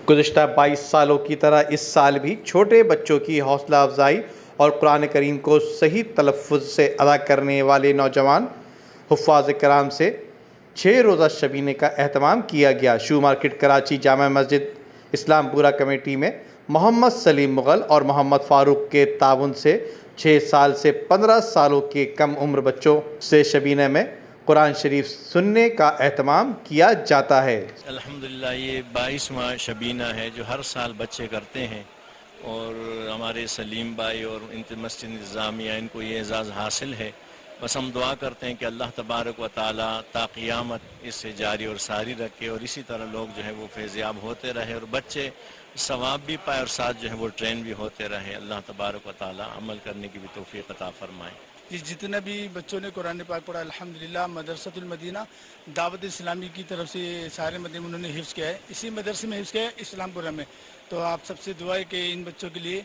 گزشتہ 22 سالوں کی طرح اس سال بھی چھوٹے بچوں کی حوصلہ افزائی اور قرآن کریم کو صحیح تلفظ سے ادا کرنے والے نوجوان حفاظ کرام سے 6 روزہ شبینے کا اہتمام کیا گیا۔ شو مارکیٹ کراچی جامع مسجد اسلام پورہ کمیٹی میں محمد سلیم مغل اور محمد فاروق کے تعاون سے 6 سال سے 15 سالوں کے کم عمر بچوں سے شبینہ میں قرآن شریف سننے کا اہتمام کیا جاتا ہے۔ الحمدللہ یہ 22واں شبینہ ہے جو ہر سال بچے کرتے ہیں، اور ہمارے سلیم بھائی اور مسجد انتظامیہ ان کو یہ اعزاز حاصل ہے۔ بس ہم دعا کرتے ہیں کہ اللہ تبارک و تعالیٰ تا قیامت اس سے جاری اور ساری رکھے، اور اسی طرح لوگ جو ہے وہ فیضیاب ہوتے رہے اور بچے ثواب بھی پائے اور ساتھ جو ہے وہ ٹرین بھی ہوتے رہے۔ اللہ تبارک و تعالیٰ عمل کرنے کی بھی توفیق عطا فرمائے۔ جتنے بھی بچوں نے قرآن پاک پڑھا الحمدللہ مدرسۃ المدینہ دعوت اسلامی کی طرف سے سارے مدرسے انہوں نے حفظ کیا ہے، اسی مدرسے میں حفظ کیا ہے اسلام پورہ میں۔ تو آپ سب سے دعا ہے کہ ان بچوں کے لیے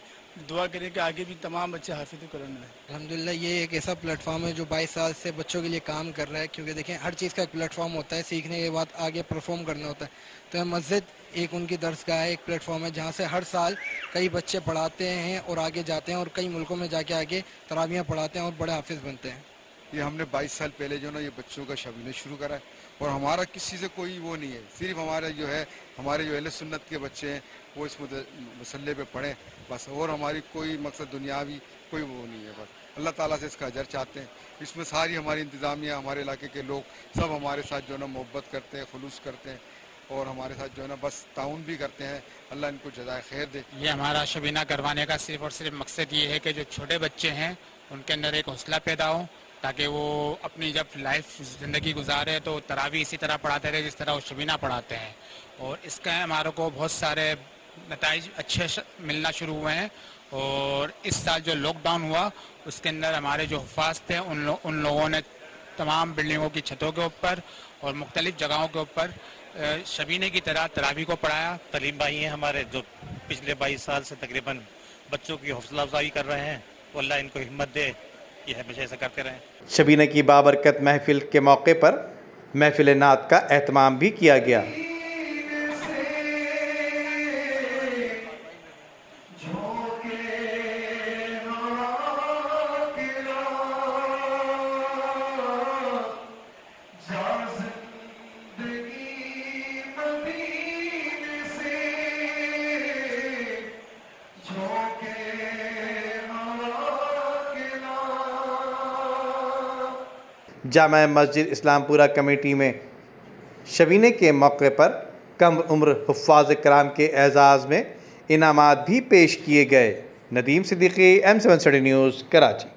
دعا کریں کہ آگے بھی تمام بچے حافظ قرآن رہیں۔ الحمدللہ یہ ایک ایسا پلیٹ فارم ہے جو 22 سال سے بچوں کے لیے کام کر رہا ہے، کیونکہ دیکھیں ہر چیز کا ایک پلیٹ فارم ہوتا ہے، سیکھنے کے بعد آگے پرفارم کرنا ہوتا ہے۔ تو یہ مسجد ایک ان کی درس گاہ ہے، ایک پلیٹ فارم ہے جہاں سے ہر سال کئی بچے پڑھاتے ہیں اور آگے جاتے ہیں اور کئی ملکوں میں جا کے آگے تراویحیں پڑھاتے ہیں اور بڑے حافظ بنتے ہیں۔ یہ ہم نے 22 سال پہلے جو نا یہ بچوں کا شبینہ شروع کرا ہے، اور ہمارا کسی سے کوئی وہ نہیں ہے، صرف ہمارے جو اہل سنت کے بچے ہیں وہ اس مسئلے پہ پڑھیں بس، اور ہماری کوئی مقصد دنیاوی کوئی وہ نہیں ہے، بس اللہ تعالیٰ سے اس کا اجر چاہتے ہیں۔ اس میں ساری ہماری انتظامیہ، ہمارے علاقے کے لوگ سب ہمارے ساتھ جو ہے نا محبت کرتے ہیں، خلوص کرتے ہیں، اور ہمارے ساتھ جو ہے نا بس تعاون بھی کرتے ہیں۔ اللہ ان کو جزائے خیر دے۔ یہ ہمارا شبینہ کروانے کا صرف اور صرف مقصد یہ ہے کہ جو چھوٹے بچے ہیں ان کے اندر ایک حوصلہ پیدا ہو، تاکہ وہ اپنی جب لائف زندگی گزارے تو تراویح اسی طرح پڑھاتے رہے جس طرح وہ شبینہ پڑھاتے ہیں، اور اس کا ہمارے کو بہت سارے نتائج اچھے ملنا شروع ہوئے ہیں۔ اور اس سال جو لاک ڈاؤن ہوا اس کے اندر ہمارے جو حفاظ تھے ان لوگوں نے تمام بلڈنگوں کی چھتوں کے اوپر اور مختلف جگہوں کے اوپر شبینے کی طرح تراویح کو پڑھایا۔ سلیم بھائی ہیں ہمارے جو پچھلے 22 سال سے تقریباً بچوں کی حوصلہ افزائی کر رہے ہیں، تو اللہ ان کو ہمت دے، یہ ہمیشہ ایسا کرتے رہیں۔ شبینہ کی بابرکت محفل کے موقع پر محفل نعت کا اہتمام بھی کیا گیا۔ جامع مسجد اسلام پورہ کمیٹی میں شبینے کے موقع پر کم عمر حفاظ کرام کے اعزاز میں انعامات بھی پیش کیے گئے۔ Nadeem Siddiqui, M7 news, Karachi.